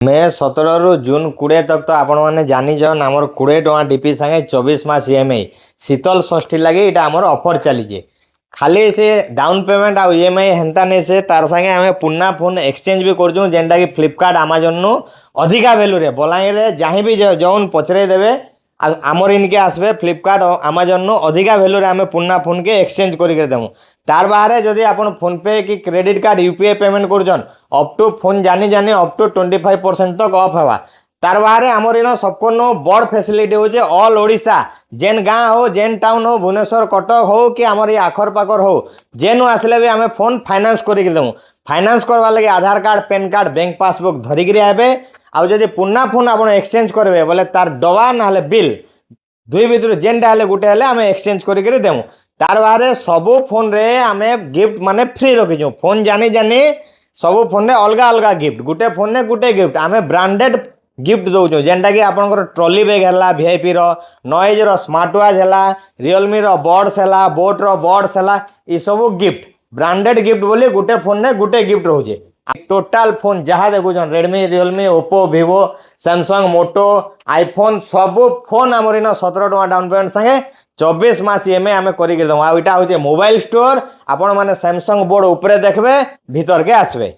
मे 17 रु जून 20 तक तो आपण मैंने जानीछन आमर 20 टଙ୍କା डीपी संगे 24 मास ईएमआई शीतल षष्ठी लगे ये आमर ऑफर चलीजे। खाली से डाउन पेमेंट आ ईएमआई हेन्ता नहीं से तार संगे आम पुना फोन एक्सचेंज भी कर जेनटा कि फ्लिपकार्ट आमाजन नु अधिका भैल्यू रे बलांगे जहाँ भी जौन पचरे देवे आमर इनके आसबे फ्लिपकार्ट आमाजन नु अधिका भैल्यू रे आम पुना फोन के एक्सचेंज करके देमु। तार बाहर जदि आप फोन पे कि क्रेडिट कार्ड यूपीआई पेमेंट कर अप टू फोन जानी जानी अप टू 25% तक ऑफ हवा। तार बाहर आमर इन सबको बड़ फैसिलिटी हो ऑल ओडिशा जेन गाँ हो जेन टाउन हो भुवनेश्वर कटक हो कि आमर ये आखर पाखर हो जेनु आसले भी आम फोन फाइनान्स करके देमु। फाइनान्स करवा लगे Aadhaar card PAN card bank passbook धरिकी आए आउ जदि पुना फोन आप एक्सचेंज करेंगे बोले तार डबा ना बिल दुई भितर जेनटा हेले गुटे हेले आम एक्सचेंज करके देमु। तार बाहर सबू फोन रे आम गिफ्ट माने फ्री रखीचु फोन जानी जानी सबू फोन रे अलग अलग गिफ्ट गुटे फोन रे गुटे गिफ्ट आम ब्रांडेड गिफ्ट दौचु जेनटा कि आपंकर ट्रॉली बैग है वीआईपी नॉइज स्मार्ट वॉच है रियलमी बड्स है बोट बड्स है ये सब गिफ्ट ब्रांडेड गिफ्ट बोली गुटे फोन रे गुटे गिफ्ट रोचे। टोटाल फोन जहाँ देखुन Redmi Realme Oppo Vivo Samsung Moto iPhone सब फोन आमर इन 17 टଙ୍କା डाउन पेमेंट संगे 24 मास ईएमआई आम करके दमु। आटा हूँ मोबाइल स्टोर आपण मैंने सैमसंग बोर्ड उपरे देखबे भीतर के आसबे।